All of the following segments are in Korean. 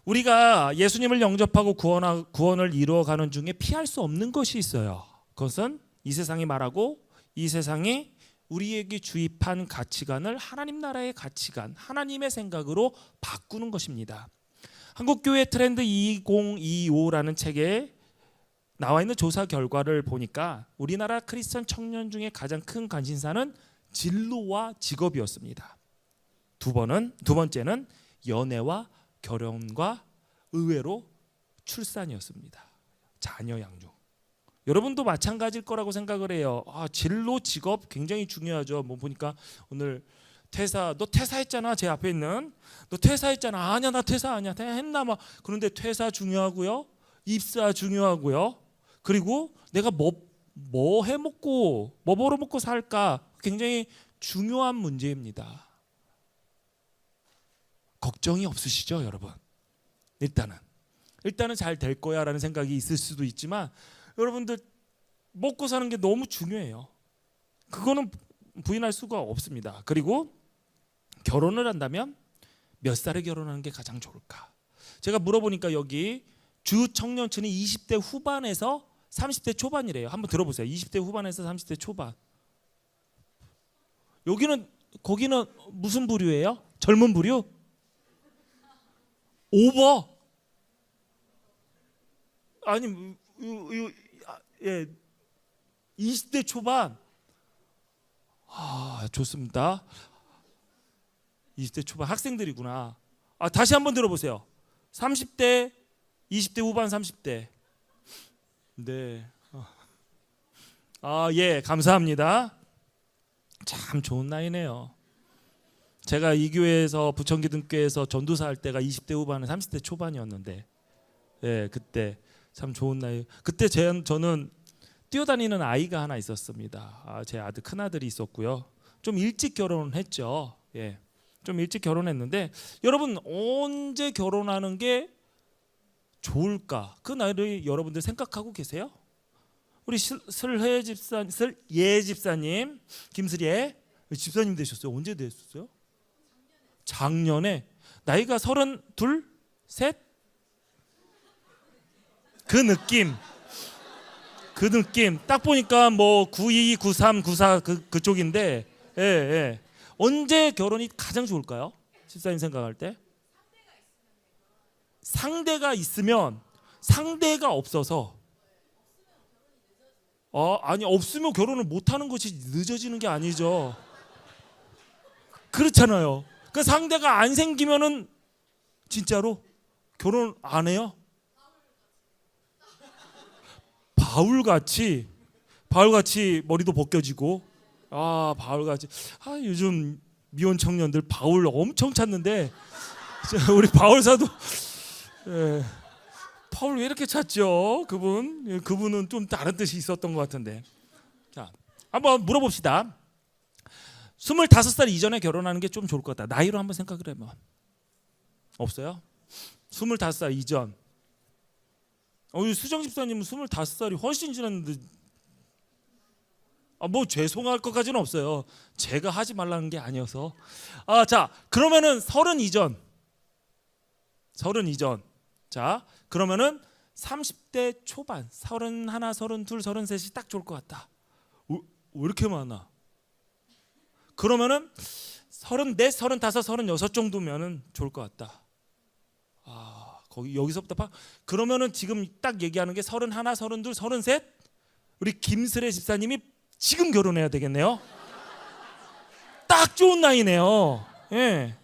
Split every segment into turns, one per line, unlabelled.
우리가 예수님을 영접하고 구원을 이루어가는 중에 피할 수 없는 것이 있어요. 그것은 이 세상이 말하고 이 세상이 우리에게 주입한 가치관을 하나님 나라의 가치관, 하나님의 생각으로 바꾸는 것입니다. 한국교회 트렌드 2025라는 책에 나와 있는 조사 결과를 보니까 우리나라 크리스천 청년 중에 가장 큰 관심사는 진로와 직업이었습니다. 두 번째는 연애와 결혼과 의외로 출산이었습니다. 자녀 양육. 여러분도 마찬가지일 거라고 생각을 해요. 진로, 직업 굉장히 중요하죠. 뭐 보니까 오늘 너 퇴사했잖아. 제 앞에 있는 너 퇴사했잖아. 아니야, 나 퇴사 아니야. 했나 막. 그런데 퇴사 중요하고요. 입사 중요하고요. 그리고 내가 뭐 해먹고 뭐 벌어먹고 살까 굉장히 중요한 문제입니다. 걱정이 없으시죠, 여러분? 일단은 잘 될 거야라는 생각이 있을 수도 있지만 여러분들 먹고 사는 게 너무 중요해요. 그거는 부인할 수가 없습니다. 그리고 결혼을 한다면 몇 살에 결혼하는 게 가장 좋을까? 제가 물어보니까 여기 주 청년층이 20대 후반에서 30대 초반이래요. 한번 들어보세요. 20대 후반에서 30대 초반. 거기는 무슨 부류예요? 젊은 부류? 오버. 아니, 20대 초반. 좋습니다. 20대 초반 학생들이구나. 다시 한번 들어보세요. 30대, 20대 후반, 30대. 네. 예, 감사합니다. 참 좋은 나이네요. 제가 이 교회에서 부천기둥교회에서 전도사 할 때가 20대 후반에 30대 초반이었는데, 예, 그때 참 좋은 나이. 그때 저는 뛰어다니는 아이가 하나 있었습니다. 제 아들 큰 아들이 있었고요. 좀 일찍 결혼했죠. 예, 좀 일찍 결혼했는데 여러분 언제 결혼하는 게 좋을까? 그 나이를 여러분들 생각하고 계세요? 우리 슬예 집사님, 김슬예 집사님 되셨어요. 언제 되셨어요? 작년에 나이가 32, 셋? 그 느낌 딱 보니까 뭐 92, 93, 94 그쪽인데 예. 언제 결혼이 가장 좋을까요? 집사님 생각할 때? 상대가 있으면 상대가 없어서 아니 없으면 결혼을 못하는 것이 늦어지는 게 아니죠. 그렇잖아요. 그 상대가 안 생기면은 진짜로 결혼 안 해요? 바울같이 머리도 벗겨지고 바울같이 요즘 미혼 청년들 바울 엄청 찾는데 우리 바울 사도 바울 왜 이렇게 찾죠? 그분은 좀 다른 뜻이 있었던 것 같은데. 자, 한번 물어봅시다. 25살 이전에 결혼하는 게 좀 좋을 것 같다. 나이로 한번 생각을 해보면 없어요? 25살 이전. 수정 집사님은 25살이 훨씬 지났는데 뭐 죄송할 것까지는 없어요. 제가 하지 말라는 게 아니어서. 자, 그러면은 30 이전. 자, 그러면은 30대 초반 31, 32, 33이 딱 좋을 것 같다. 왜 이렇게 많아? 그러면은 34, 35, 36 정도면은 좋을 것 같다. 여기서부터 그러면은 지금 딱 얘기하는 게 31, 32, 33. 우리 김슬애 집사님이 지금 결혼해야 되겠네요. 딱 좋은 나이네요. 예.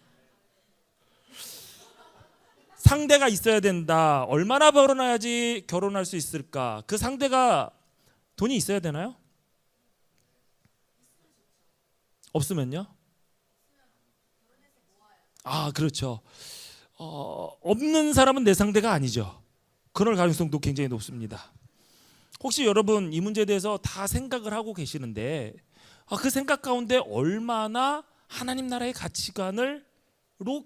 상대가 있어야 된다. 얼마나 벌어놔야지 결혼할 수 있을까? 그 상대가 돈이 있어야 되나요? 없으면요? 그렇죠. 없는 사람은 내 상대가 아니죠. 그럴 가능성도 굉장히 높습니다. 혹시 여러분 이 문제에 대해서 다 생각을 하고 계시는데 그 생각 가운데 얼마나 하나님 나라의 가치관으로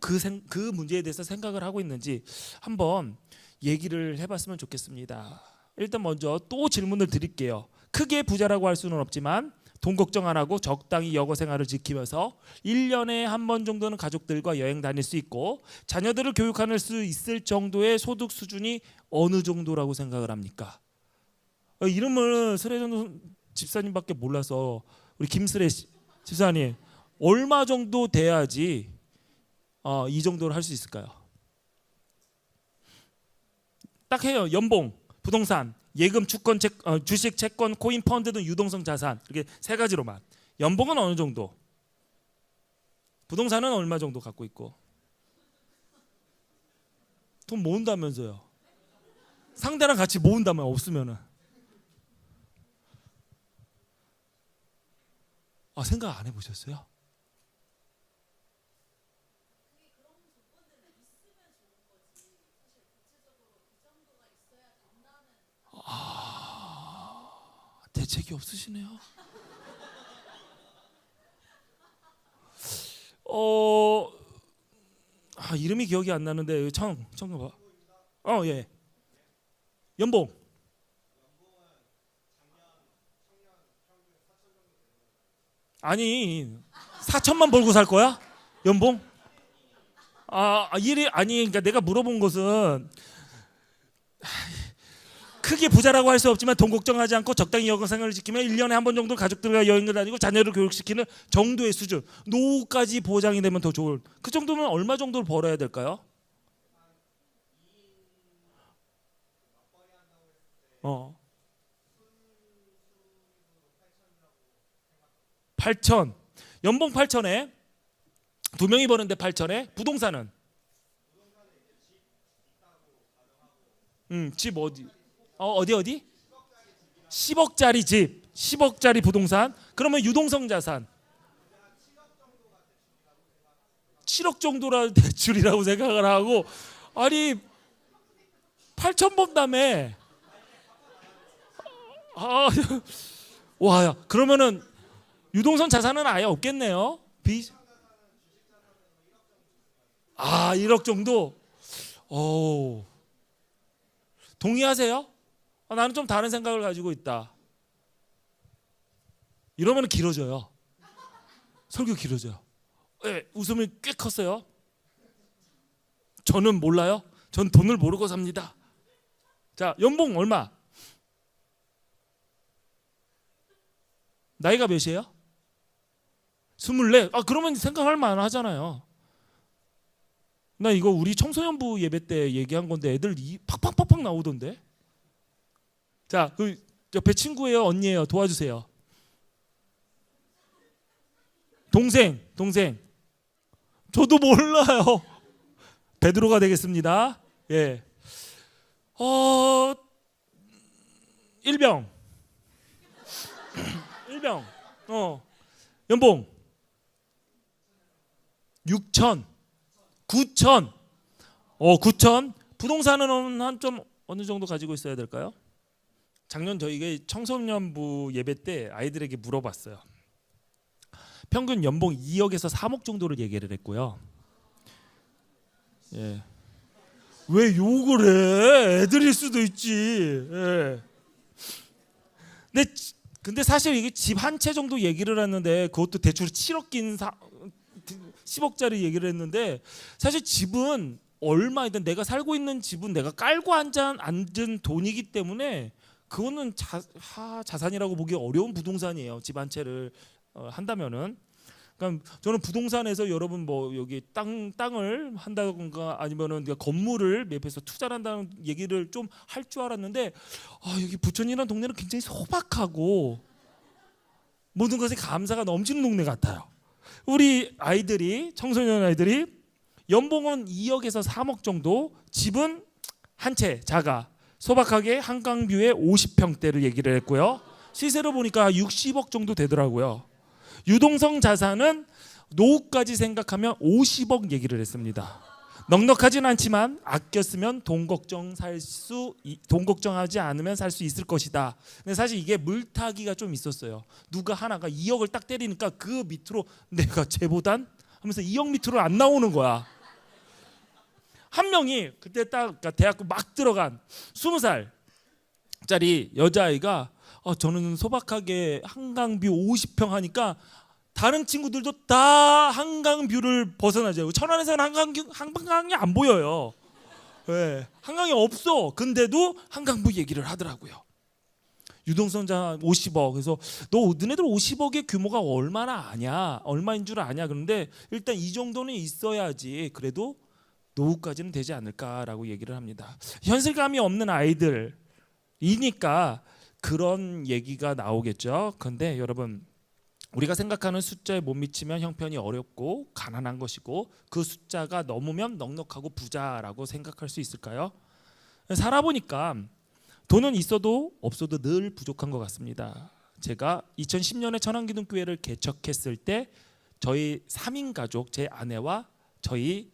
그 문제에 대해서 생각을 하고 있는지 한번 얘기를 해봤으면 좋겠습니다. 일단 먼저 또 질문을 드릴게요. 크게 부자라고 할 수는 없지만 돈 걱정 안 하고 적당히 여가 생활을 지키면서 1년에 한 번 정도는 가족들과 여행 다닐 수 있고 자녀들을 교육할 수 있을 정도의 소득 수준이 어느 정도라고 생각을 합니까? 이름을 스레전 집사님밖에 몰라서 우리 김스레 집사님 얼마 정도 돼야지 이 정도를 할 수 있을까요? 딱 해요. 연봉, 부동산, 예금, 주권, 주식, 채권, 코인, 펀드 등 유동성 자산 이렇게 세 가지로만. 연봉은 어느 정도? 부동산은 얼마 정도 갖고 있고? 돈 모은다면서요? 상대랑 같이 모은다면 없으면은 생각 안 해보셨어요? 대책이 없으시네요. 이름이 기억이 안 나는데 봐. 예. 연봉. 아니 4천만 벌고 살 거야? 연봉? 일이 아니 그러니까 내가 물어본 것은 크게 부자라고 할 수 없지만 돈 걱정하지 않고 적당히 여가 생활을 지키면 1년에 한 번 정도 가족들과 여행을 다니고 자녀를 교육시키는 정도의 수준. 노후까지 보장이 되면 더 좋을. 그 정도면 얼마 정도를 벌어야 될까요? 8천. 연봉 8천에 두 명이 버는데 8천에 부동산은 집 어디? 어디? 10억짜리 집, 10억짜리 부동산. 그러면 유동성 자산 7억 정도라 대출이라고 생각을 하고 아니 8천 번다며. 와, 그러면은 유동성 자산은 아예 없겠네요. 1억 정도. 동의하세요? 나는 좀 다른 생각을 가지고 있다. 이러면 길어져요. 설교 길어져요. 웃음이 꽤 컸어요. 저는 몰라요. 전 돈을 모르고 삽니다. 자, 연봉 얼마? 나이가 몇이에요? 24. 그러면 생각할 만하잖아요. 나 이거 우리 청소년부 예배 때 얘기한 건데 애들 팍팍팍팍 나오던데. 자, 그 옆에 친구예요, 언니예요? 도와주세요. 동생. 저도 몰라요. 베드로가 되겠습니다. 예. 일병. 연봉 6천, 9천. 9천. 부동산은 한 좀 어느 정도 가지고 있어야 될까요? 작년 저희가 청소년부 예배 때 아이들에게 물어봤어요. 평균 연봉 2억에서 3억 정도를 얘기를 했고요. 예. 왜 욕을 해? 애들일 수도 있지. 예. 근데 사실 이게 집 한 채 정도 얘기를 했는데 그것도 대출 7억 낀 10억짜리 얘기를 했는데 사실 집은 얼마이든 내가 살고 있는 집은 내가 깔고 앉은 돈이기 때문에 그거는 자산이라고 보기 어려운 부동산이에요. 집 한 채를 한다면은. 그러니까 저는 부동산에서 여러분 뭐 여기 땅을 한다든가 아니면은 건물을 매입해서 투자를 한다는 얘기를 좀 할 줄 알았는데 여기 부천이라는 동네는 굉장히 소박하고 모든 것에 감사가 넘치는 동네 같아요. 우리 아이들이 청소년 아이들이 연봉은 2억에서 3억 정도, 집은 한 채 작아 소박하게 한강뷰에 50평대를 얘기를 했고요. 시세로 보니까 60억 정도 되더라고요. 유동성 자산은 노후까지 생각하면 50억 얘기를 했습니다. 넉넉하진 않지만 아껴 쓰면 돈 걱정하지 않으면 살 수 있을 것이다. 근데 사실 이게 물타기가 좀 있었어요. 누가 하나가 2억을 딱 때리니까 그 밑으로 내가 쟤보단 하면서 2억 밑으로 안 나오는 거야. 한 명이 그때 딱 대학교 막 들어간 20살짜리 여자아이가 저는 소박하게 한강뷰 50평 하니까 다른 친구들도 다 한강뷰를 벗어나죠. 천안에서는 한강이 안 보여요. 네, 한강이 없어. 근데도 한강뷰 얘기를 하더라고요. 유동성자 50억. 그래서 너네들 50억의 규모가 얼마나 아냐, 얼마인 줄 아냐. 그런데 일단 이 정도는 있어야지 그래도 노후까지는 되지 않을까라고 얘기를 합니다. 현실감이 없는 아이들이니까 그런 얘기가 나오겠죠. 그런데 여러분, 우리가 생각하는 숫자에 못 미치면 형편이 어렵고 가난한 것이고, 그 숫자가 넘으면 넉넉하고 부자라고 생각할 수 있을까요? 살아보니까 돈은 있어도 없어도 늘 부족한 것 같습니다. 제가 2010년에 천안기둥교회를 개척했을 때 저희 3인 가족, 제 아내와 저희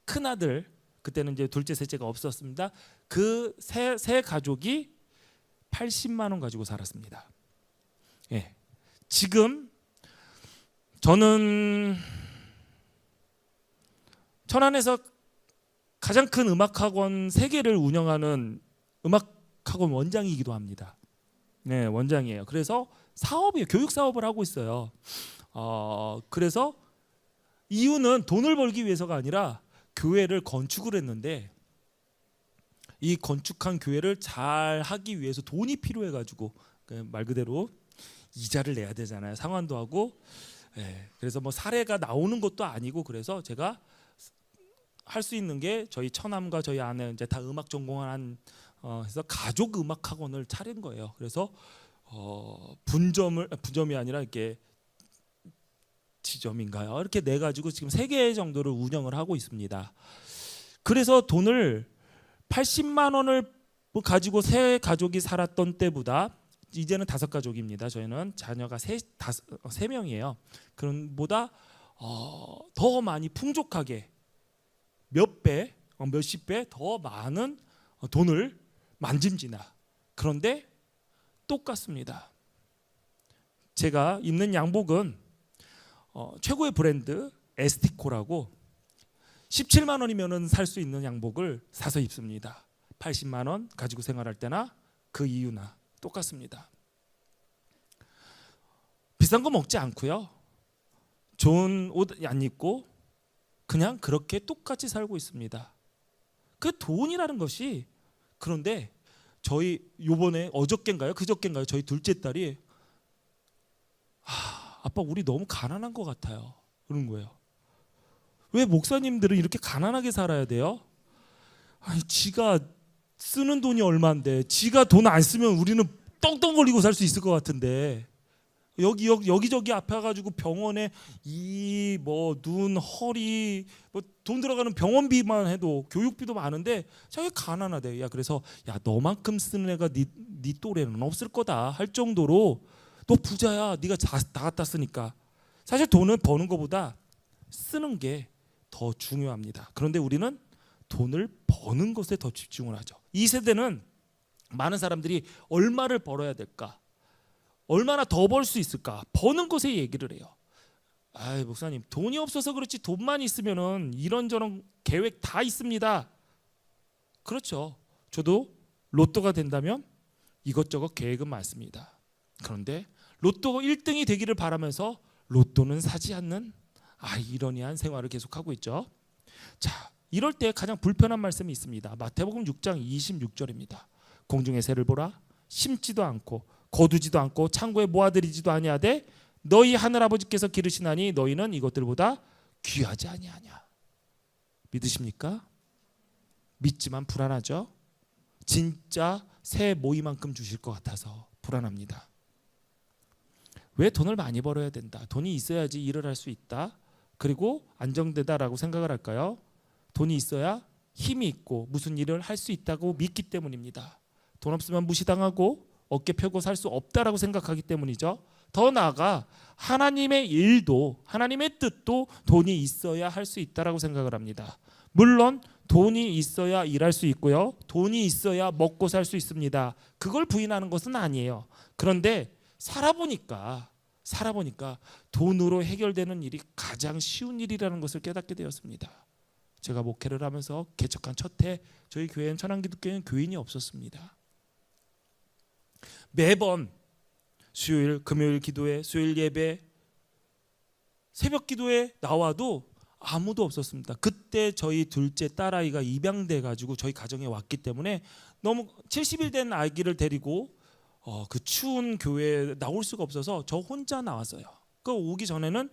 큰아들, 그때는 이제 둘째 셋째가 없었습니다. 그 세 가족이 80만 원 가지고 살았습니다. 예. 지금 저는 천안에서 가장 큰 음악학원 3개를 운영하는 음악학원 원장이기도 합니다. 네, 원장이에요. 그래서 사업이에요. 교육 사업을 하고 있어요. 그래서 이유는 돈을 벌기 위해서가 아니라 교회를 건축을 했는데, 이 건축한 교회를 잘 하기 위해서 돈이 필요해가지고, 말 그대로 이자를 내야 되잖아요. 상환도 하고. 그래서 뭐 사례가 나오는 것도 아니고, 그래서 제가 할 수 있는 게 저희 처남과 저희 아내 이제 다 음악 전공한 해서 가족 음악 학원을 차린 거예요. 그래서 분점이 아니라 이렇게 지점인가요? 이렇게 내 가지고 지금 3개 정도를 운영을 하고 있습니다. 그래서 돈을 80만 원을 가지고 세 가족이 살았던 때보다, 이제는 5가족입니다. 저희는 자녀가 3명이에요. 그런 보다 더 많이 풍족하게 몇 배, 몇십 배 더 많은 돈을 만짐지나. 그런데 똑같습니다. 제가 입는 양복은 최고의 브랜드 에스티코라고 17만 원이면은 살 수 있는 양복을 사서 입습니다. 80만 원 가지고 생활할 때나 그 이유나 똑같습니다. 비싼 거 먹지 않고요. 좋은 옷 안 입고 그냥 그렇게 똑같이 살고 있습니다. 그 돈이라는 것이, 그런데 저희 요번에 그저께인가요? 저희 둘째 딸이 아빠 우리 너무 가난한 것 같아요. 그런 거예요. 왜 목사님들은 이렇게 가난하게 살아야 돼요? 아니, 지가 쓰는 돈이 얼마인데, 지가 돈 안 쓰면 우리는 떵떵거리고 살 수 있을 것 같은데, 여기저기 아파가지고 병원에 눈, 허리 돈 들어가는 병원비만 해도 교육비도 많은데 자기 가난하대. 그래서 너만큼 쓰는 애가 네 또래는 없을 거다 할 정도로, 너 부자야, 네가 다 갖다 쓰니까. 사실 돈을 버는 것보다 쓰는 게 더 중요합니다. 그런데 우리는 돈을 버는 것에 더 집중을 하죠. 이 세대는 많은 사람들이 얼마를 벌어야 될까, 얼마나 더 벌 수 있을까, 버는 것에 얘기를 해요. 목사님 돈이 없어서 그렇지 돈만 있으면은 이런저런 계획 다 있습니다. 그렇죠. 저도 로또가 된다면 이것저것 계획은 많습니다. 그런데 로또 1등이 되기를 바라면서 로또는 사지 않는 아이러니한 생활을 계속하고 있죠. 자, 이럴 때 가장 불편한 말씀이 있습니다. 마태복음 6장 26절입니다. 공중의 새를 보라, 심지도 않고 거두지도 않고 창고에 모아들이지도 아니하되 너희 하늘아버지께서 기르시나니 너희는 이것들보다 귀하지 아니하냐. 믿으십니까? 믿지만 불안하죠. 진짜 새 모이만큼 주실 것 같아서 불안합니다. 왜 돈을 많이 벌어야 된다, 돈이 있어야지 일을 할 수 있다, 그리고 안정되다라고 생각을 할까요? 돈이 있어야 힘이 있고 무슨 일을 할 수 있다고 믿기 때문입니다. 돈 없으면 무시당하고 어깨 펴고 살 수 없다라고 생각하기 때문이죠. 더 나아가 하나님의 일도, 하나님의 뜻도 돈이 있어야 할 수 있다라고 생각을 합니다. 물론 돈이 있어야 일할 수 있고요, 돈이 있어야 먹고 살 수 있습니다. 그걸 부인하는 것은 아니에요. 그런데 살아보니까 돈으로 해결되는 일이 가장 쉬운 일이라는 것을 깨닫게 되었습니다. 제가 목회를 하면서 개척한 첫 해 저희 교회는 천안기독교회는 교인이 없었습니다. 매번 수요일, 금요일 기도회, 수요일 예배, 새벽 기도에 나와도 아무도 없었습니다. 그때 저희 둘째 딸아이가 입양돼 가지고 저희 가정에 왔기 때문에 너무 70일 된 아기를 데리고 그 추운 교회에 나올 수가 없어서 저 혼자 나왔어요. 그 오기 전에는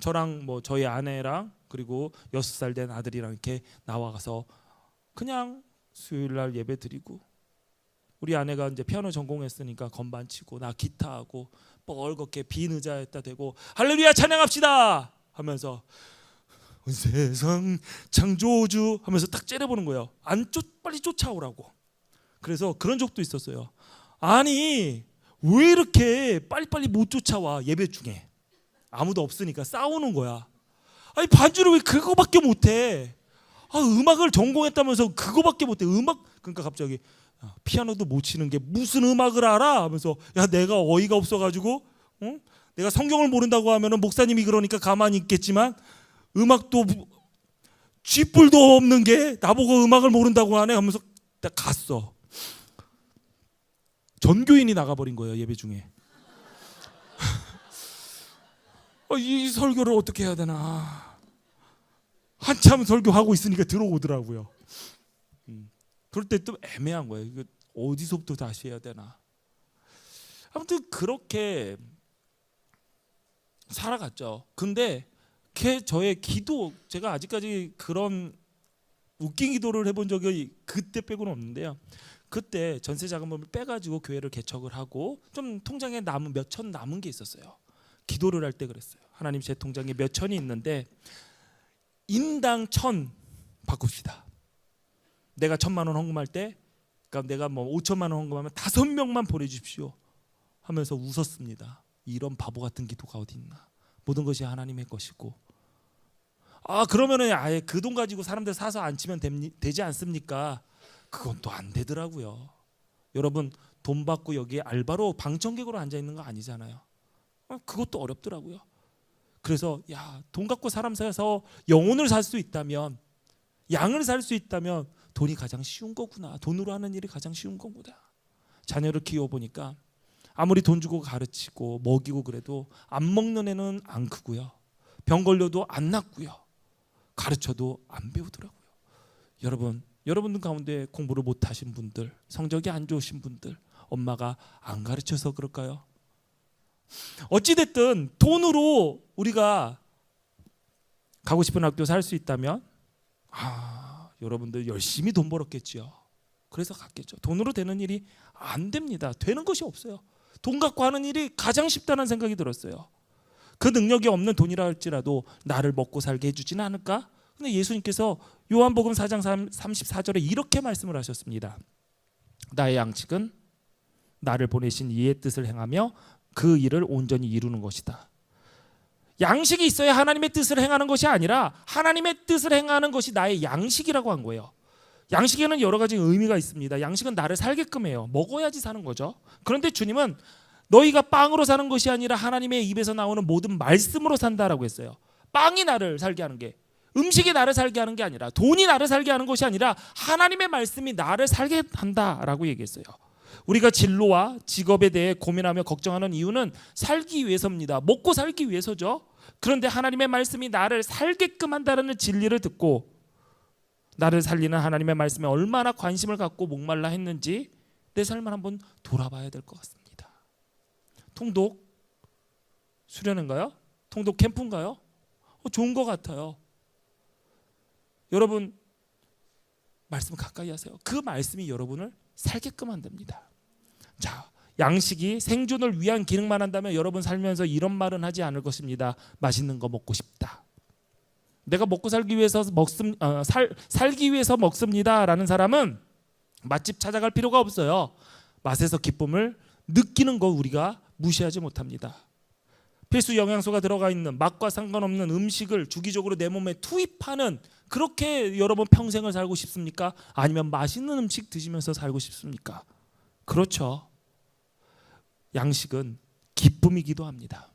저랑 뭐 저희 아내랑 그리고 6살 된 아들이랑 이렇게 나와서 그냥 수요일 날 예배 드리고, 우리 아내가 이제 피아노 전공했으니까 건반 치고 나 기타하고 뻘겋게 빈 의자에다 대고 할렐루야 찬양합시다 하면서 세상 창조주 하면서 딱 째려보는 거예요. 빨리 쫓아오라고. 그래서 그런 적도 있었어요. 아니 왜 이렇게 빨리빨리 못 쫓아와, 예배 중에 아무도 없으니까 싸우는 거야. 아니 반주를 왜 그거밖에 못해? 음악을 전공했다면서 그거밖에 못해. 그러니까 갑자기 피아노도 못 치는 게 무슨 음악을 알아? 하면서 야 내가 어이가 없어가지고 내가 성경을 모른다고 하면은 목사님이 그러니까 가만히 있겠지만 음악도 쥐뿔도 없는 게 나보고 음악을 모른다고 하네 하면서 딱 갔어. 전교인이 나가버린 거예요, 예배 중에. 이 설교를 어떻게 해야 되나. 한참 설교하고 있으니까 들어오더라고요. 그럴 때 또 애매한 거예요. 이거 어디서부터 다시 해야 되나. 아무튼 그렇게 살아갔죠. 근데 저의 기도, 제가 아직까지 그런 웃긴 기도를 해본 적이 그때 빼고는 없는데요. 그때 전세 자금을 빼가지고 교회를 개척을 하고 좀 통장에 남은 몇천 남은 게 있었어요. 기도를 할 때 그랬어요. 하나님, 제 통장에 몇 천이 있는데 인당 1,000 바꿉시다. 내가 1,000만 원 헌금할 때, 그러니까 내가 뭐 5천만 원 헌금하면 5명만 보내주십시오 하면서 웃었습니다. 이런 바보 같은 기도가 어디 있나. 모든 것이 하나님의 것이고, 그러면은 아예 그 돈 가지고 사람들 사서 앉히면 되지 않습니까? 그건 또 안 되더라고요. 여러분, 돈 받고 여기에 알바로 방청객으로 앉아 있는 거 아니잖아요. 그것도 어렵더라고요. 그래서 돈 갖고 사람 사서 영혼을 살 수 있다면, 양을 살 수 있다면 돈이 가장 쉬운 거구나. 돈으로 하는 일이 가장 쉬운 거구나. 자녀를 키워보니까 아무리 돈 주고 가르치고 먹이고 그래도 안 먹는 애는 안 크고요, 병 걸려도 안 낫고요, 가르쳐도 안 배우더라고요. 여러분들 가운데 공부를 못하신 분들, 성적이 안 좋으신 분들, 엄마가 안 가르쳐서 그럴까요? 어찌됐든 돈으로 우리가 가고 싶은 학교 살 수 있다면 여러분들 열심히 돈 벌었겠죠. 그래서 갔겠죠. 돈으로 되는 일이 안 됩니다. 되는 것이 없어요. 돈 갖고 하는 일이 가장 쉽다는 생각이 들었어요. 그 능력이 없는 돈이라 할지라도 나를 먹고 살게 해주지는 않을까? 근데 예수님께서 요한복음 4장 34절에 이렇게 말씀을 하셨습니다. 나의 양식은 나를 보내신 이의 뜻을 행하며 그 일을 온전히 이루는 것이다. 양식이 있어야 하나님의 뜻을 행하는 것이 아니라 하나님의 뜻을 행하는 것이 나의 양식이라고 한 거예요. 양식에는 여러 가지 의미가 있습니다. 양식은 나를 살게끔 해요. 먹어야지 사는 거죠. 그런데 주님은 너희가 빵으로 사는 것이 아니라 하나님의 입에서 나오는 모든 말씀으로 산다라고 했어요. 빵이 나를 살게 하는 게, 음식이 나를 살게 하는 게 아니라, 돈이 나를 살게 하는 것이 아니라 하나님의 말씀이 나를 살게 한다라고 얘기했어요. 우리가 진로와 직업에 대해 고민하며 걱정하는 이유는 살기 위해서입니다. 먹고 살기 위해서죠. 그런데 하나님의 말씀이 나를 살게끔 한다는 진리를 듣고 나를 살리는 하나님의 말씀에 얼마나 관심을 갖고 목말라 했는지 내 삶을 한번 돌아봐야 될 것 같습니다. 통독 수련회인가요? 통독 캠프인가요? 좋은 것 같아요. 여러분, 말씀 가까이 하세요. 그 말씀이 여러분을 살게끔 한답니다. 자, 양식이 생존을 위한 기능만 한다면 여러분 살면서 이런 말은 하지 않을 것입니다. 맛있는 거 먹고 싶다. 내가 먹고 살기 위해서 살기 위해서 먹습니다라는 사람은 맛집 찾아갈 필요가 없어요. 맛에서 기쁨을 느끼는 거 우리가 무시하지 못합니다. 필수 영양소가 들어가 있는 맛과 상관없는 음식을 주기적으로 내 몸에 투입하는, 그렇게 여러분 평생을 살고 싶습니까? 아니면 맛있는 음식 드시면서 살고 싶습니까? 그렇죠. 양식은 기쁨이기도 합니다.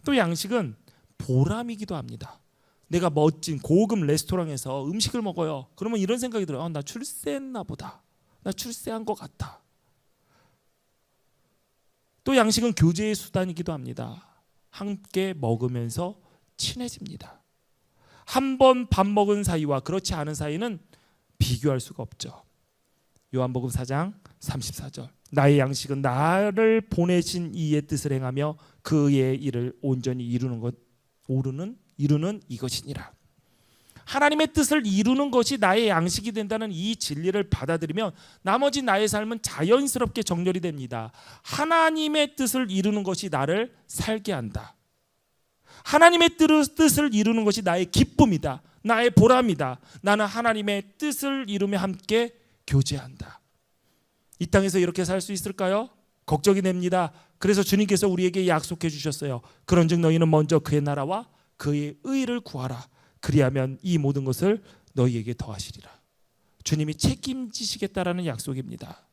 또 양식은 보람이기도 합니다. 내가 멋진 고급 레스토랑에서 음식을 먹어요. 그러면 이런 생각이 들어요. 나 출세했나 보다. 나 출세한 것 같아. 또 양식은 교제의 수단이기도 합니다. 함께 먹으면서 친해집니다. 한 번 밥 먹은 사이와 그렇지 않은 사이는 비교할 수가 없죠. 요한복음 4장 34절. 나의 양식은 나를 보내신 이의 뜻을 행하며 그의 일을 온전히 이루는 이것이니라. 하나님의 뜻을 이루는 것이 나의 양식이 된다는 이 진리를 받아들이면 나머지 나의 삶은 자연스럽게 정렬이 됩니다. 하나님의 뜻을 이루는 것이 나를 살게 한다. 하나님의 뜻을 이루는 것이 나의 기쁨이다. 나의 보람이다. 나는 하나님의 뜻을 이루며 함께 교제한다. 이 땅에서 이렇게 살 수 있을까요? 걱정이 됩니다. 그래서 주님께서 우리에게 약속해 주셨어요. 그런즉 너희는 먼저 그의 나라와 그의 의를 구하라. 그리하면 이 모든 것을 너희에게 더하시리라. 주님이 책임지시겠다라는 약속입니다.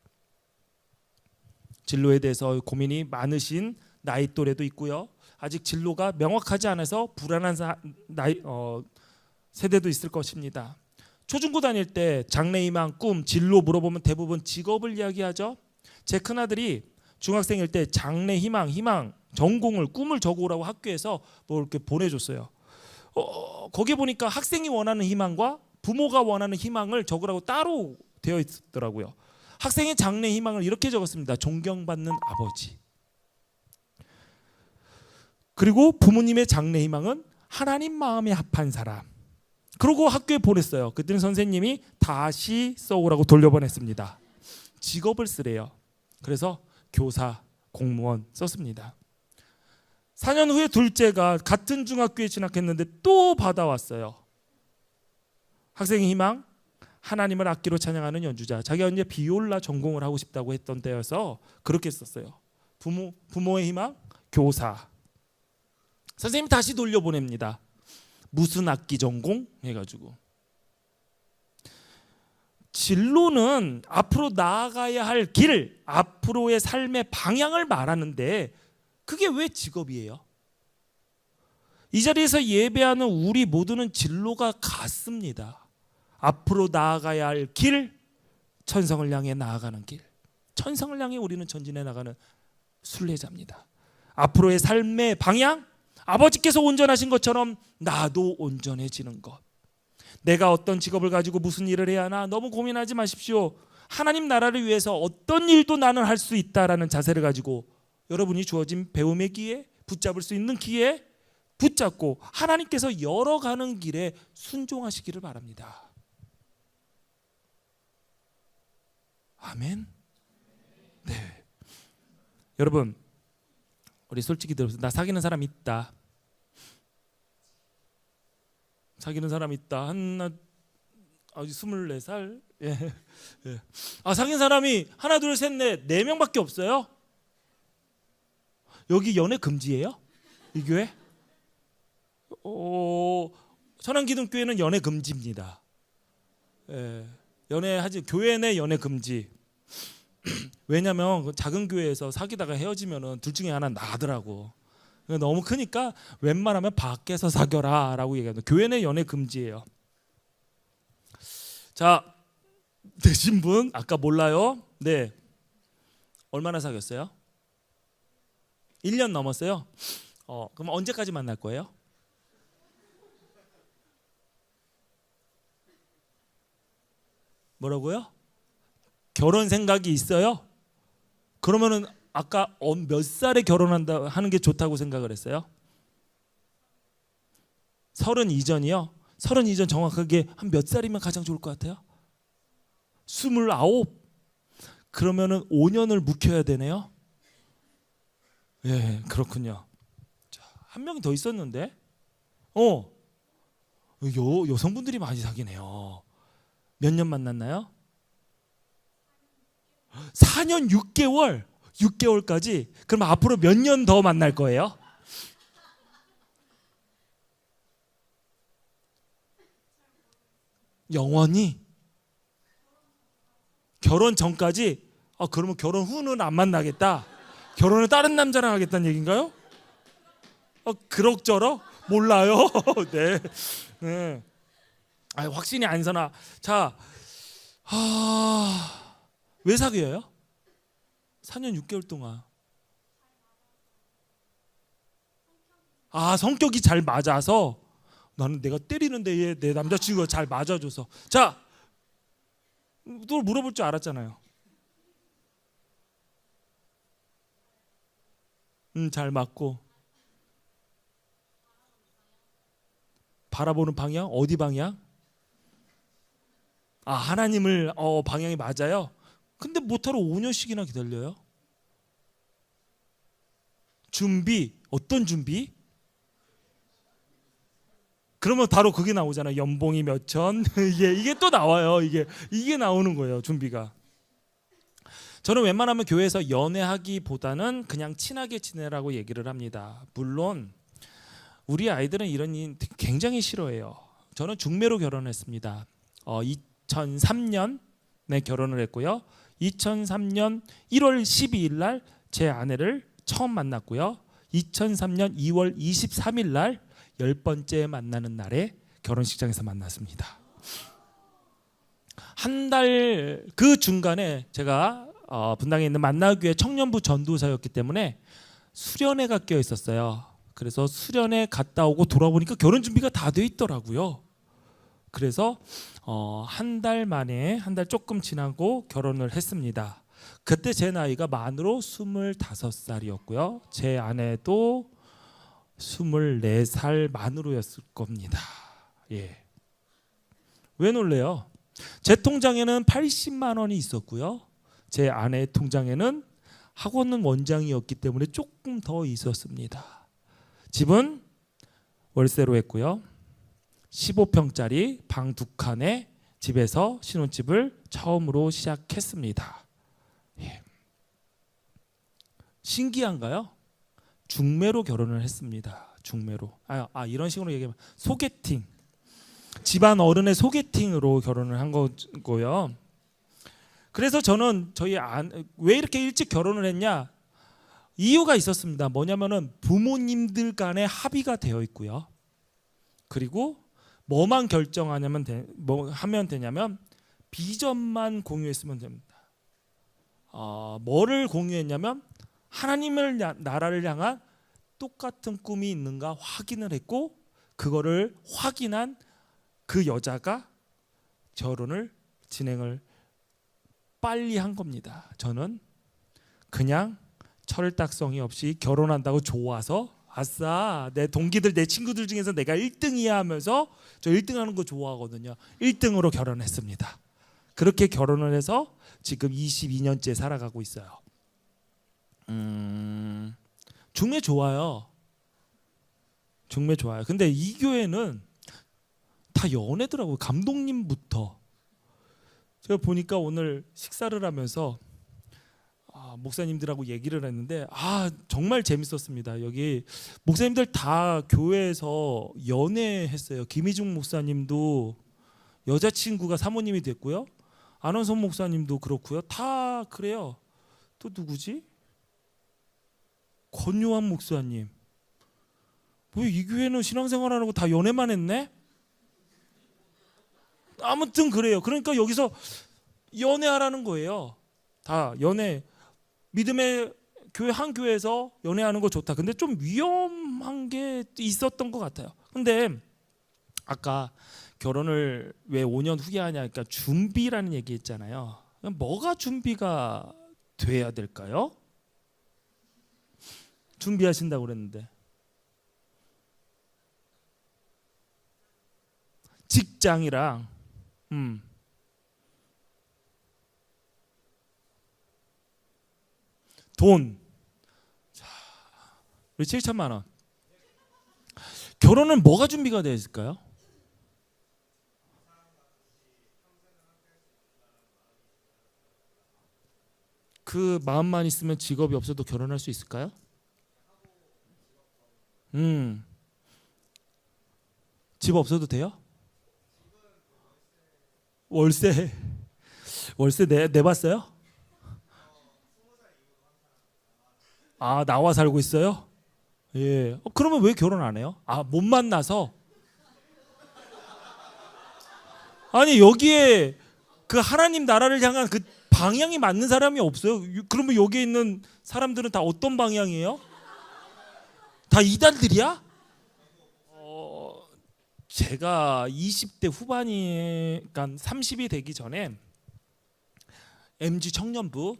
진로에 대해서 고민이 많으신 나이 또래도 있고요. 아직 진로가 명확하지 않아서 불안한 세대도 있을 것입니다. 초중고 다닐 때 장래희망, 꿈, 진로 물어보면 대부분 직업을 이야기하죠. 제 큰아들이 중학생일 때 장래희망, 전공을, 꿈을 적어오라고 학교에서 뭐 이렇게 보내줬어요. 거기 보니까 학생이 원하는 희망과 부모가 원하는 희망을 적으라고 따로 되어 있더라고요. 학생의 장래희망을 이렇게 적었습니다. 존경받는 아버지. 그리고 부모님의 장래희망은 하나님 마음에 합한 사람. 그러고 학교에 보냈어요. 그때는 선생님이 다시 써오라고 돌려보냈습니다. 직업을 쓰래요. 그래서 교사, 공무원 썼습니다. 4년 후에 둘째가 같은 중학교에 진학했는데 또 받아왔어요. 학생의 희망, 하나님을 악기로 찬양하는 연주자. 자기가 이제 비올라 전공을 하고 싶다고 했던 때여서 그렇게 썼어요. 부모의 희망, 교사. 선생님이 다시 돌려보냅니다. 무슨 악기 전공 해가지고. 진로는 앞으로 나아가야 할 길, 앞으로의 삶의 방향을 말하는데 그게 왜 직업이에요? 이 자리에서 예배하는 우리 모두는 진로가 같습니다. 앞으로 나아가야 할 길, 천성을 향해 나아가는 길. 천성을 향해 우리는 전진해 나가는 순례자입니다. 앞으로의 삶의 방향, 아버지께서 온전하신 것처럼 나도 온전해지는 것. 내가 어떤 직업을 가지고 무슨 일을 해야 하나 너무 고민하지 마십시오. 하나님 나라를 위해서 어떤 일도 나는 할 수 있다라는 자세를 가지고 여러분이 주어진 배움의 기회, 붙잡을 수 있는 기회 붙잡고 하나님께서 열어가는 길에 순종하시기를 바랍니다. 아멘. 네. 여러분, 우리 솔직히 들어보세요. 나 사귀는 사람 있다. 사귀는 사람 있다. 한 24살. 예. 예. 사귄 사람이 하나, 둘, 셋, 넷, 4명밖에 없어요. 여기 연애 금지예요? 이 교회? 천안기둥교회는 연애 금지입니다. 예. 연애하지, 교회 내 연애 금지. 왜냐면 작은 교회에서 사귀다가 헤어지면은 둘 중에 하나 나가더라고. 너무 크니까 웬만하면 밖에서 사겨라라고 얘기합니다. 교회 내 연애 금지예요. 자, 되신 분 아까 몰라요? 네. 얼마나 사귀었어요? 1년 넘었어요? 그럼 언제까지 만날 거예요? 뭐라고요? 결혼 생각이 있어요? 그러면은 아까 몇 살에 결혼한다 하는 게 좋다고 생각을 했어요? 30 이전이요? 30 이전 정확하게 한 몇 살이면 가장 좋을 것 같아요? 29? 그러면은 5년을 묵혀야 되네요? 예, 그렇군요. 자, 한 명이 더 있었는데, 여성분들이 많이 사귀네요. 몇 년 만났나요? 4년 6개월, 6개월까지. 그럼 앞으로 몇 년 더 만날 거예요? 영원히? 결혼 전까지? 그러면 결혼 후는 안 만나겠다. 결혼을 다른 남자랑 하겠다는 얘기인가요? 그럭저럭? 몰라요. 네. 네. 확신이 안 서나. 자, 왜 사귀어요? 4년 6개월 동안. 아, 성격이 잘 맞아서 나는 내가 때리는데 얘 내 남자친구가 잘 맞아줘서. 자, 또 물어볼 줄 알았잖아요. 잘 맞고. 바라보는 방향? 어디 방향? 아, 하나님을 방향이 맞아요. 근데 못하러 5년씩이나 기다려요. 준비, 어떤 준비? 그러면 바로 그게 나오잖아. 연봉이 몇 천. 이게 또 나와요. 이게 나오는 거예요. 준비가. 저는 웬만하면 교회에서 연애하기보다는 그냥 친하게 지내라고 얘기를 합니다. 물론 우리 아이들은 이런 일 굉장히 싫어해요. 저는 중매로 결혼했습니다. 2003년에 결혼을 했고요. 2003년 1월 12일 날 제 아내를 처음 만났고요. 2003년 2월 23일 날 10번째 만나는 날에 결혼식장에서 만났습니다. 한 달 그 중간에 제가 분당에 있는 만나교회 청년부 전도사였기 때문에 수련회가 껴 있었어요. 그래서 수련회 갔다 오고 돌아보니까 결혼 준비가 다 돼 있더라고요. 그래서 한 달 만에, 한 달 조금 지나고 결혼을 했습니다. 그때 제 나이가 만으로 25살이었고요. 제 아내도 24살 만으로였을 겁니다. 예. 왜 놀래요? 제 통장에는 80만 원이 있었고요. 제 아내 통장에는 학원 원장이었기 때문에 조금 더 있었습니다. 집은 월세로 했고요. 15평짜리 방 2칸에 집에서 신혼집을 처음으로 시작했습니다. 예. 신기한가요? 중매로 결혼을 했습니다. 중매로. 이런 식으로 얘기하면 소개팅. 집안 어른의 소개팅으로 결혼을 한 거고요. 그래서 저는 왜 이렇게 일찍 결혼을 했냐? 이유가 있었습니다. 뭐냐면은 부모님들 간에 합의가 되어 있고요. 그리고 뭐만 결정하냐면 뭐 하면 되냐면 비전만 공유했으면 됩니다. 뭐를 공유했냐면 하나님을 나라를 향한 똑같은 꿈이 있는가 확인을 했고 그거를 확인한 그 여자가 결혼을 진행을 빨리 한 겁니다. 저는 그냥 철딱서니 없이 결혼한다고 좋아서 아싸 내 동기들 내 친구들 중에서 내가 1등이야 하면서 저 1등하는 거 좋아하거든요. 1등으로 결혼했습니다. 그렇게 결혼을 해서 지금 22년째 살아가고 있어요. 중매 좋아요. 중매 좋아요. 근데 이 교회는 다 연애더라고요. 감독님부터. 제가 보니까 오늘 식사를 하면서 목사님들하고 얘기를 했는데 정말 재밌었습니다. 여기 목사님들 다 교회에서 연애했어요. 김희중 목사님도 여자친구가 사모님이 됐고요. 안원선 목사님도 그렇고요. 다 그래요. 또 누구지? 권요한 목사님. 왜 이 교회는 신앙생활 안 하고 다 연애만 했네? 아무튼 그래요. 그러니까 여기서 연애하라는 거예요. 다 연애. 믿음의 교회 한 교회에서 연애하는 거 좋다. 근데 좀 위험한 게 있었던 것 같아요. 근데 아까 결혼을 왜 5년 후에 하냐, 그러니까 준비라는 얘기 있잖아요. 뭐가 준비가 돼야 될까요? 준비하신다고 그랬는데 직장이랑 돈. 자, 우리 7천만 원. 결혼은 뭐가 준비가 되어 있을까요? 그 마음만 있으면 직업이 없어도 결혼할 수 있을까요? 집 없어도 돼요? 월세 내봤어요? 나와 살고 있어요? 예. 그러면 왜 결혼 안 해요? 못 만나서? 아니 여기에 그 하나님 나라를 향한 그 방향이 맞는 사람이 없어요. 그러면 여기에 있는 사람들은 다 어떤 방향이에요? 다 이단들이야? 제가 20대 후반이 그러니까 30이 되기 전에 MG 청년부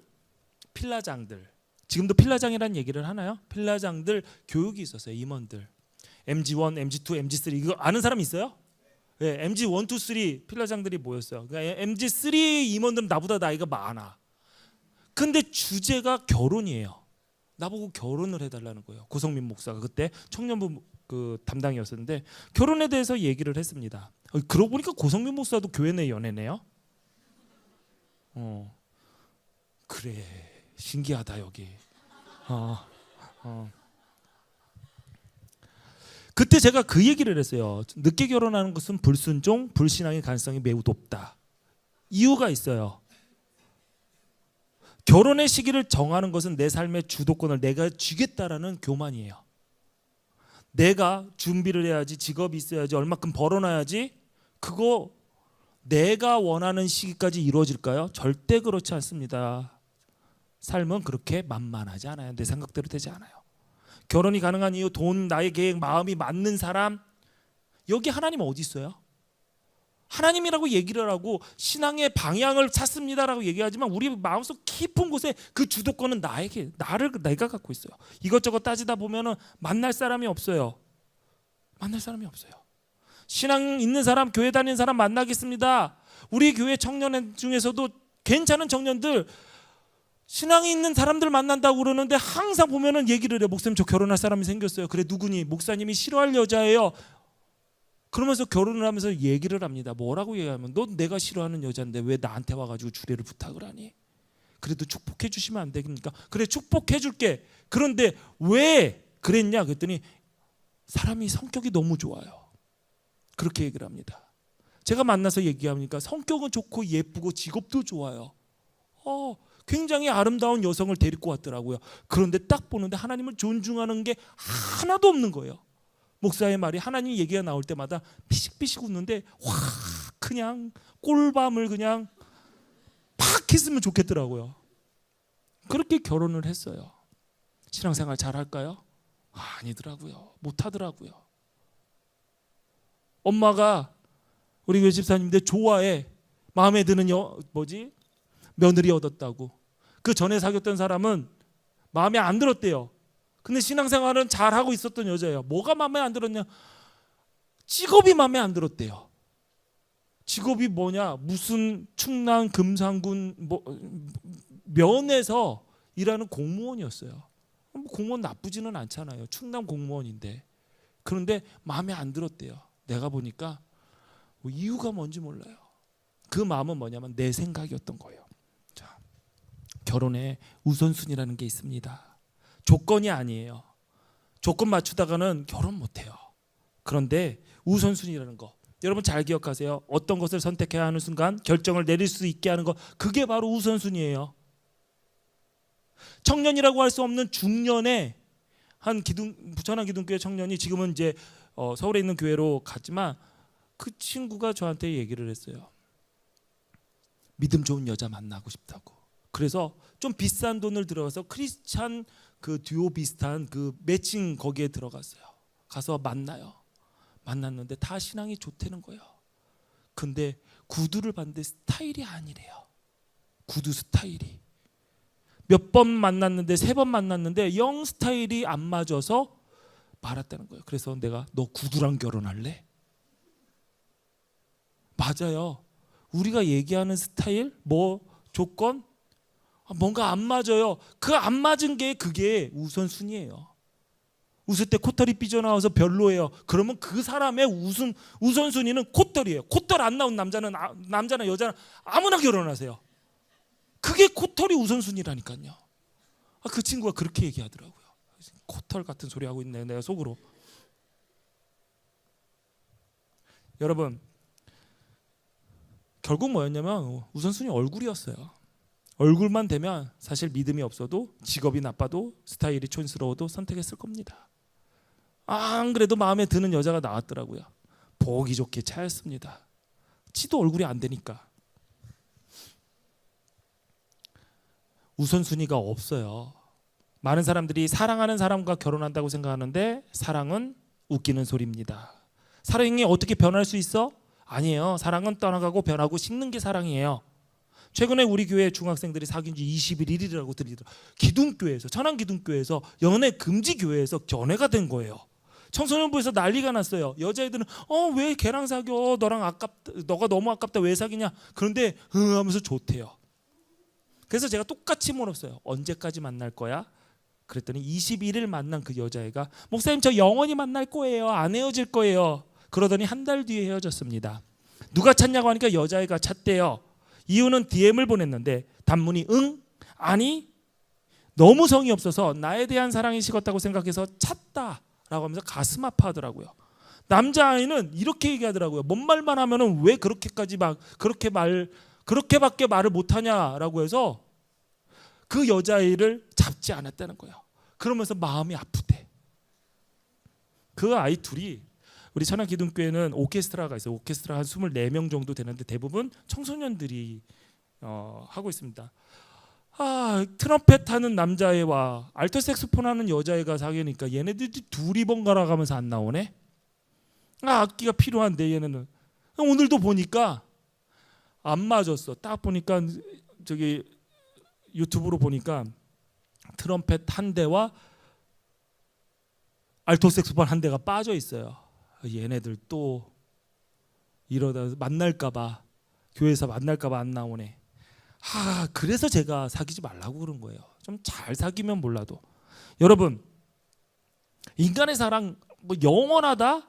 필라장들, 지금도 필라장이라는 얘기를 하나요? 필라장들 교육이 있었어요. 임원들. MG1, MG2, MG3 이거 아는 사람 있어요? 네, MG1, 2, 3 필라장들이 모였어요. 그러니까 MG3 임원들은 나보다 나이가 많아. 근데 주제가 결혼이에요. 나보고 결혼을 해달라는 거예요. 고성민 목사가 그때 청년부 그 담당이었었는데 결혼에 대해서 얘기를 했습니다. 그러고 보니까 고성민 목사도 교회 내 연애네요. 그래 신기하다 여기. 그때 제가 그 얘기를 했어요. 늦게 결혼하는 것은 불순종, 불신앙의 가능성이 매우 높다. 이유가 있어요. 결혼의 시기를 정하는 것은 내 삶의 주도권을 내가 쥐겠다라는 교만이에요. 내가 준비를 해야지, 직업이 있어야지, 얼마큼 벌어놔야지. 그거 내가 원하는 시기까지 이루어질까요? 절대 그렇지 않습니다. 삶은 그렇게 만만하지 않아요. 내 생각대로 되지 않아요. 결혼이 가능한 이유, 돈, 나의 계획, 마음이 맞는 사람. 여기 하나님 어디 있어요? 하나님이라고 얘기를 하고 신앙의 방향을 찾습니다라고 얘기하지만 우리 마음속 깊은 곳에 그 주도권은 내가 갖고 있어요. 이것저것 따지다 보면은 만날 사람이 없어요. 만날 사람이 없어요. 신앙 있는 사람, 교회 다니는 사람 만나겠습니다. 우리 교회 청년 중에서도 괜찮은 청년들, 신앙이 있는 사람들 만난다고 그러는데 항상 보면은 얘기를 해요. 목사님 저 결혼할 사람이 생겼어요. 그래 누구니? 목사님이 싫어할 여자예요. 그러면서 결혼을 하면서 얘기를 합니다. 뭐라고 얘기하면 넌 내가 싫어하는 여자인데 왜 나한테 와가지고 주례를 부탁을 하니? 그래도 축복해 주시면 안 됩니까? 그래 축복해 줄게. 그런데 왜 그랬냐 그랬더니 사람이 성격이 너무 좋아요. 그렇게 얘기를 합니다. 제가 만나서 얘기하니까 성격은 좋고 예쁘고 직업도 좋아요. 굉장히 아름다운 여성을 데리고 왔더라고요. 그런데 딱 보는데 하나님을 존중하는 게 하나도 없는 거예요. 목사의 말이 하나님 얘기가 나올 때마다 피식피식 웃는데 그냥 꿀밤을 그냥 팍 했으면 좋겠더라고요. 그렇게 결혼을 했어요. 신앙생활 잘할까요? 아니더라고요. 못하더라고요. 엄마가 우리 교회 집사님인데 좋아해. 마음에 드는 며느리 얻었다고. 그 전에 사귀었던 사람은 마음에 안 들었대요. 근데 신앙생활은 잘하고 있었던 여자예요. 뭐가 마음에 안 들었냐? 직업이 마음에 안 들었대요. 직업이 뭐냐? 무슨 충남 금산군 면에서 일하는 공무원이었어요. 공무원 나쁘지는 않잖아요. 충남 공무원인데. 그런데 마음에 안 들었대요. 내가 보니까 이유가 뭔지 몰라요. 그 마음은 뭐냐면 내 생각이었던 거예요. 자, 결혼에 우선순위라는 게 있습니다. 조건이 아니에요. 조건 맞추다가는 결혼 못해요. 그런데 우선순위라는 거 여러분 잘 기억하세요. 어떤 것을 선택해야 하는 순간 결정을 내릴 수 있게 하는 거 그게 바로 우선순위예요. 청년이라고 할 수 없는 중년의 한 부천한 기둥교회 청년이 지금은 이제 서울에 있는 교회로 갔지만 그 친구가 저한테 얘기를 했어요. 믿음 좋은 여자 만나고 싶다고. 그래서 좀 비싼 돈을 들어가서 크리스찬 그 듀오 비슷한 그 매칭 거기에 들어갔어요. 가서 만나요. 만났는데 다 신앙이 좋다는 거예요. 근데 구두를 봤는데 스타일이 아니래요. 구두 스타일이. 몇 번 만났는데 3번 만났는데 영 스타일이 안 맞아서 말았다는 거예요. 그래서 내가 너 구두랑 결혼할래? 맞아요. 우리가 얘기하는 스타일, 조건 뭔가 안 맞아요. 그 안 맞은 게 그게 우선순위예요. 웃을 때 콧털이 삐져나와서 별로예요. 그러면 그 사람의 우선순위는 콧털이에요. 콧털 안 나온 남자나 여자나 아무나 결혼하세요. 그게 콧털이 우선순위라니까요. 그 친구가 그렇게 얘기하더라고요. 콧털 같은 소리 하고 있네 내가 속으로. 여러분 결국 뭐였냐면 우선순위 얼굴이었어요. 얼굴만 되면 사실 믿음이 없어도 직업이 나빠도 스타일이 촌스러워도 선택했을 겁니다. 안 그래도 마음에 드는 여자가 나왔더라고요. 보기 좋게 차였습니다. 지도 얼굴이 안 되니까. 우선순위가 없어요. 많은 사람들이 사랑하는 사람과 결혼한다고 생각하는데 사랑은 웃기는 소리입니다. 사랑이 어떻게 변할 수 있어? 아니에요. 사랑은 떠나가고 변하고 식는 게 사랑이에요. 최근에 우리 교회 중학생들이 사귄 지 21일이라고 들리더라고요. 기둥교회에서, 천안기둥교회에서, 연애 금지 교회에서 연애가 된 거예요. 청소년부에서 난리가 났어요. 여자애들은 왜 걔랑 사겨? 너가 너무 아깝다. 왜 사귀냐? 그런데 하면서 좋대요. 그래서 제가 똑같이 물었어요. 언제까지 만날 거야? 그랬더니 21일 만난 그 여자애가 목사님 저 영원히 만날 거예요. 안 헤어질 거예요. 그러더니 한 달 뒤에 헤어졌습니다. 누가 찾냐고 하니까 여자애가 찾대요. 이유는 DM을 보냈는데 단문이 응? 아니? 너무 성의 없어서 나에 대한 사랑이 식었다고 생각해서 찾다 라고 하면서 가슴 아파하더라고요. 남자아이는 이렇게 얘기하더라고요. 뭔 말만 하면은 왜 그렇게까지 막 그렇게밖에 말을 못하냐라고 해서 그 여자아이를 잡지 않았다는 거예요. 그러면서 마음이 아프대. 그 아이 둘이, 우리 천안기둥교회는 오케스트라가 있어요. 오케스트라 한 24명 정도 되는데 대부분 청소년들이 하고 있습니다. 트럼펫 하는 남자애와 알토 색소폰 하는 여자애가 사귀니까 얘네들이 둘이 번갈아 가면서 안 나오네. 악기가 필요한데 얘네는. 오늘도 보니까 안 맞았어. 딱 보니까 저기 유튜브로 보니까 트럼펫 한 대와 알토 색소폰 한 대가 빠져 있어요. 얘네들 또 이러다 만날까봐, 교회에서 만날까봐 안 나오네. 그래서 제가 사귀지 말라고 그런 거예요. 좀 잘 사귀면 몰라도. 여러분, 인간의 사랑 뭐 영원하다?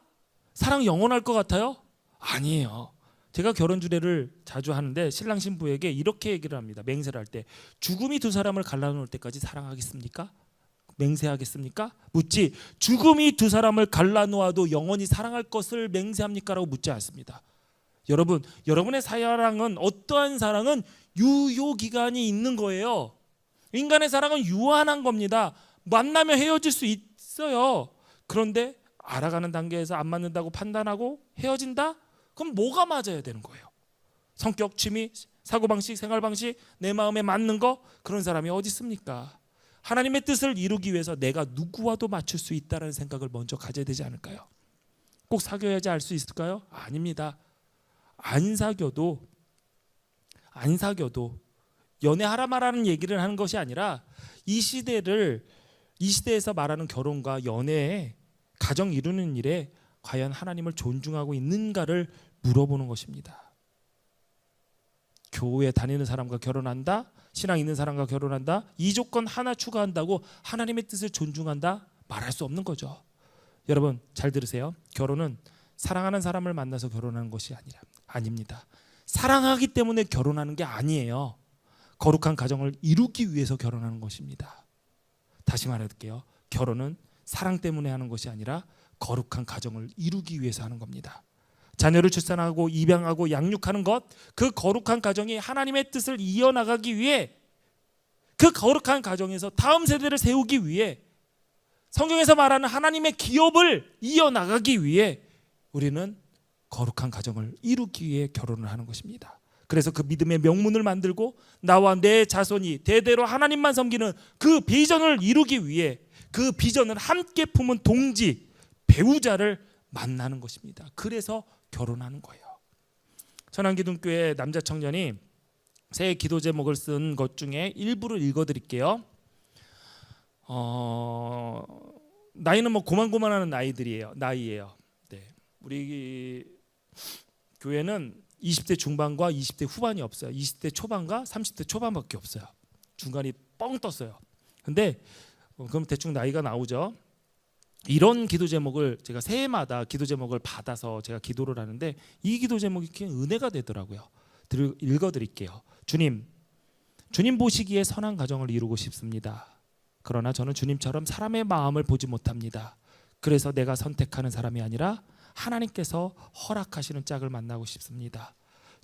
사랑 영원할 것 같아요? 아니에요. 제가 결혼 주례를 자주 하는데 신랑 신부에게 이렇게 얘기를 합니다. 맹세를 할 때 죽음이 두 사람을 갈라놓을 때까지 사랑하겠습니까? 맹세하겠습니까? 묻지. 죽음이 두 사람을 갈라놓아도 영원히 사랑할 것을 맹세합니까? 라고 묻지 않습니다. 여러분, 여러분의 사랑은, 어떠한 사랑은 유효기간이 있는 거예요. 인간의 사랑은 유한한 겁니다. 만나면 헤어질 수 있어요. 그런데 알아가는 단계에서 안 맞는다고 판단하고 헤어진다? 그럼 뭐가 맞아야 되는 거예요? 성격, 취미, 사고방식, 생활방식, 내 마음에 맞는 거? 그런 사람이 어디 있습니까? 하나님의 뜻을 이루기 위해서 내가 누구와도 맞출 수 있다는 생각을 먼저 가져야 되지 않을까요? 꼭 사귀어야지 알 수 있을까요? 아닙니다. 안 사귀어도 연애하라 말하는 얘기를 하는 것이 아니라 이 시대에서 말하는 결혼과 연애에, 가정 이루는 일에 과연 하나님을 존중하고 있는가를 물어보는 것입니다. 교회 다니는 사람과 결혼한다, 신앙 있는 사람과 결혼한다, 이 조건 하나 추가한다고 하나님의 뜻을 존중한다? 말할 수 없는 거죠. 여러분 잘 들으세요. 결혼은 사랑하는 사람을 만나서 결혼하는 것이 아닙니다. 사랑하기 때문에 결혼하는 게 아니에요. 거룩한 가정을 이루기 위해서 결혼하는 것입니다. 다시 말할게요. 결혼은 사랑 때문에 하는 것이 아니라 거룩한 가정을 이루기 위해서 하는 겁니다. 자녀를 출산하고 입양하고 양육하는 것, 그 거룩한 가정이 하나님의 뜻을 이어나가기 위해, 그 거룩한 가정에서 다음 세대를 세우기 위해, 성경에서 말하는 하나님의 기업을 이어나가기 위해 우리는 거룩한 가정을 이루기 위해 결혼을 하는 것입니다. 그래서 그 믿음의 명문을 만들고 나와 내 자손이 대대로 하나님만 섬기는 그 비전을 이루기 위해, 그 비전을 함께 품은 동지, 배우자를 만나는 것입니다. 그래서 결혼하는 거예요. 천안기둥교회 남자 청년이 새 기도 제목을 쓴 것 중에 일부를 읽어드릴게요. 나이는 뭐 고만고만하는 나이예요. 네. 우리 교회는 20대 중반과 20대 후반이 없어요. 20대 초반과 30대 초반밖에 없어요. 중간이 뻥 떴어요. 근데 그럼 대충 나이가 나오죠. 이런 기도 제목을 제가 새해마다 기도 제목을 받아서 제가 기도를 하는데 이 기도 제목이 그냥 은혜가 되더라고요. 읽어드릴게요. 주님 보시기에 선한 가정을 이루고 싶습니다. 그러나 저는 주님처럼 사람의 마음을 보지 못합니다. 그래서 내가 선택하는 사람이 아니라 하나님께서 허락하시는 짝을 만나고 싶습니다.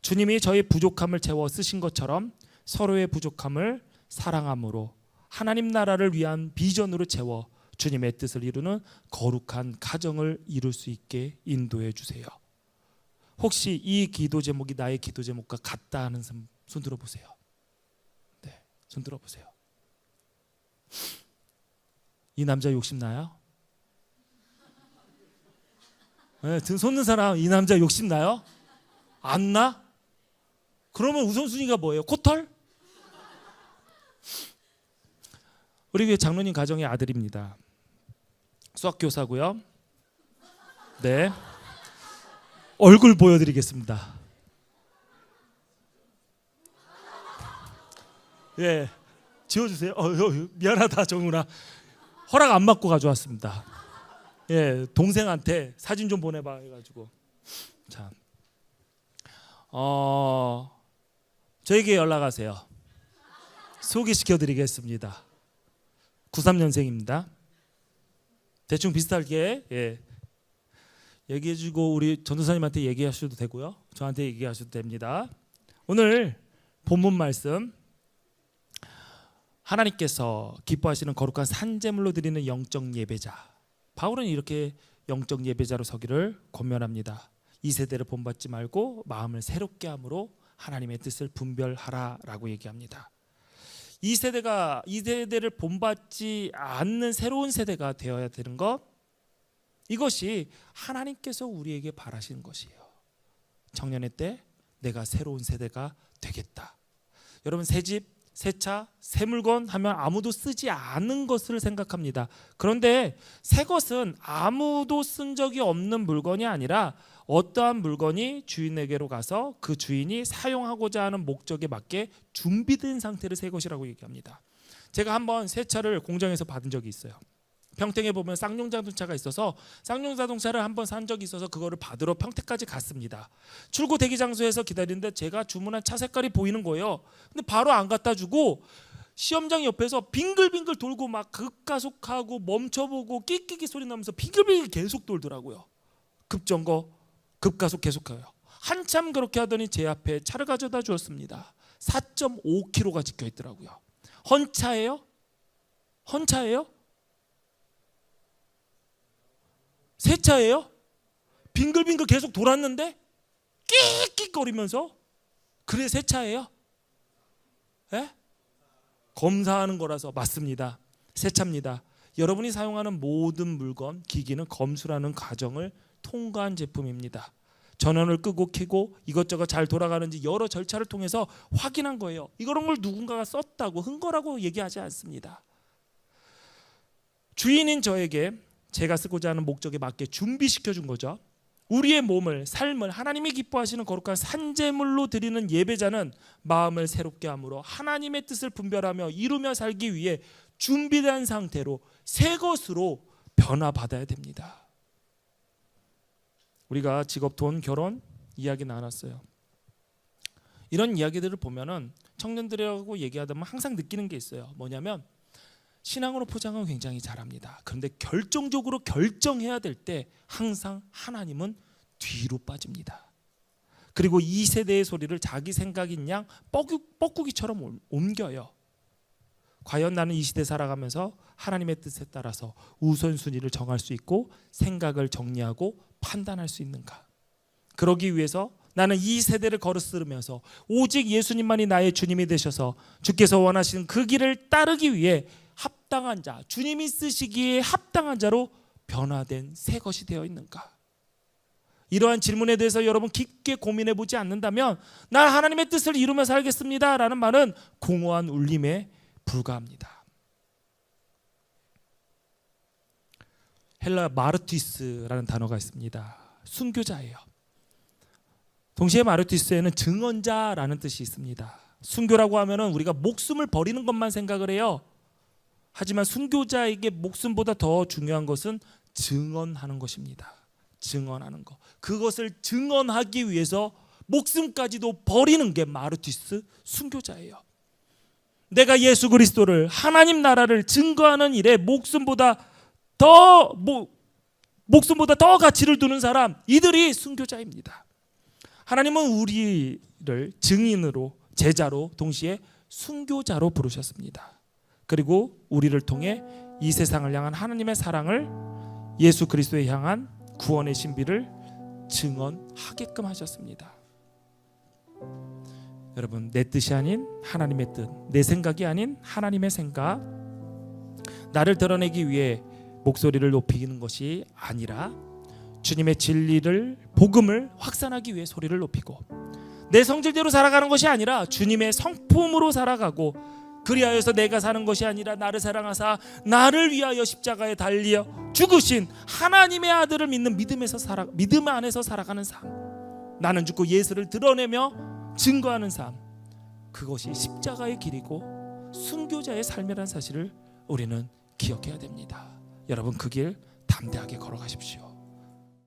주님이 저의 부족함을 채워 쓰신 것처럼 서로의 부족함을 사랑함으로 하나님 나라를 위한 비전으로 채워 주님의 뜻을 이루는 거룩한 가정을 이룰 수 있게 인도해 주세요. 혹시 이 기도 제목이 나의 기도 제목과 같다 하는 손 들어보세요. 네, 손 들어보세요. 이 남자 욕심나요? 네, 등 솟는 사람 이 남자 욕심 나요? 안 나? 그러면 우선순위가 뭐예요? 코털? 우리 교회 장로님 가정의 아들입니다. 수학교사고요. 네, 얼굴 보여드리겠습니다. 예, 지워주세요. 미안하다 정훈아. 허락 안 받고 가져왔습니다. 예, 동생한테 사진 좀 보내봐 해가지고. 자, 저에게 연락하세요. 소개시켜드리겠습니다. 93년생입니다. 대충 비슷하게 얘기해주고 우리 전도사님한테 얘기하셔도 되고요. 저한테 얘기하셔도 됩니다. 오늘 본문 말씀, 하나님께서 기뻐하시는 거룩한 산제물로 드리는 영적 예배자. 바울은 이렇게 영적 예배자로 서기를 권면합니다. 이 세대를 본받지 말고 마음을 새롭게 함으로 하나님의 뜻을 분별하라라고 얘기합니다. 이 세대를 본받지 않는 새로운 세대가 되어야 되는 것, 이것이 하나님께서 우리에게 바라시는 것이에요. 청년의 때 내가 새로운 세대가 되겠다. 여러분, 새 집, 새 차, 새 물건 하면 아무도 쓰지 않은 것을 생각합니다. 그런데 새 것은 아무도 쓴 적이 없는 물건이 아니라 어떠한 물건이 주인에게로 가서 그 주인이 사용하고자 하는 목적에 맞게 준비된 상태를 새 것이라고 얘기합니다. 제가 한번 새 차를 공장에서 받은 적이 있어요. 평택에 보면 쌍용 자동차가 있어서 쌍용 자동차를 한번 산 적이 있어서 그거를 받으러 평택까지 갔습니다. 출고 대기 장소에서 기다리는데 제가 주문한 차 색깔이 보이는 거예요. 근데 바로 안 갖다 주고 시험장 옆에서 빙글빙글 돌고 막 급가속하고 멈춰보고 끽끽이 소리 나면서 빙글빙글 계속 돌더라고요. 급정거, 급가속 계속해요. 한참 그렇게 하더니 제 앞에 차를 가져다 주었습니다. 4.5kg가 찍혀 있더라고요. 헌차예요? 헌차예요? 새 차예요? 빙글빙글 계속 돌았는데 끽끽거리면서 그래 새 차예요? 예? 검사하는 거라서 맞습니다. 새 차입니다. 여러분이 사용하는 모든 물건, 기기는 검수라는 과정을 통과한 제품입니다. 전원을 끄고 켜고 이것저것 잘 돌아가는지 여러 절차를 통해서 확인한 거예요. 이런 걸 누군가가 썼다고 한 거라고 얘기하지 않습니다. 주인인 저에게 제가 쓰고자 하는 목적에 맞게 준비시켜 준 거죠. 우리의 몸을, 삶을 하나님이 기뻐하시는 거룩한 산제물로 드리는 예배자는 마음을 새롭게 함으로 하나님의 뜻을 분별하며 이루며 살기 위해 준비된 상태로 새 것으로 변화받아야 됩니다. 우리가 직업, 돈, 결혼 이야기 나눴어요. 이런 이야기들을 보면은 청년들하고 얘기하다 보면 항상 느끼는 게 있어요. 뭐냐면 신앙으로 포장은 굉장히 잘합니다. 그런데 결정적으로 결정해야 될 때 항상 하나님은 뒤로 빠집니다. 그리고 이 세대의 소리를 자기 생각인 양 뻐꾸기처럼 옮겨요. 과연 나는 이 시대 살아가면서 하나님의 뜻에 따라서 우선순위를 정할 수 있고 생각을 정리하고 판단할 수 있는가? 그러기 위해서 나는 이 세대를 걸어쓰면서 오직 예수님만이 나의 주님이 되셔서 주께서 원하시는 그 길을 따르기 위해 합당한 자, 주님이 쓰시기에 합당한 자로 변화된 새 것이 되어 있는가? 이러한 질문에 대해서 여러분 깊게 고민해 보지 않는다면 난 하나님의 뜻을 이루며 살겠습니다 라는 말은 공허한 울림에 불과합니다. 헬라 마르티스라는 단어가 있습니다. 순교자예요. 동시에 마르티스에는 증언자라는 뜻이 있습니다. 순교라고 하면은 우리가 목숨을 버리는 것만 생각을 해요. 하지만 순교자에게 목숨보다 더 중요한 것은 증언하는 것입니다. 증언하는 것. 그것을 증언하기 위해서 목숨까지도 버리는 게 마르티스 순교자예요. 내가 예수 그리스도를, 하나님 나라를 증거하는 일에 목숨보다 더 가치를 두는 사람, 이들이 순교자입니다. 하나님은 우리를 증인으로, 제자로, 동시에 순교자로 부르셨습니다. 그리고 우리를 통해 이 세상을 향한 하나님의 사랑을, 예수 그리스도에 향한 구원의 신비를 증언하게끔 하셨습니다. 여러분, 내 뜻이 아닌 하나님의 뜻, 내 생각이 아닌 하나님의 생각, 나를 드러내기 위해 목소리를 높이는 것이 아니라 주님의 진리를, 복음을 확산하기 위해 소리를 높이고, 내 성질대로 살아가는 것이 아니라 주님의 성품으로 살아가고, 그리하여서 내가 사는 것이 아니라 나를 사랑하사 나를 위하여 십자가에 달려 죽으신 하나님의 아들을 믿는 믿음 안에서 살아가는 삶, 나는 죽고 예수를 드러내며 증거하는 삶, 그것이 십자가의 길이고 순교자의 삶이라는 사실을 우리는 기억해야 됩니다. 여러분, 그 길 담대하게 걸어가십시오.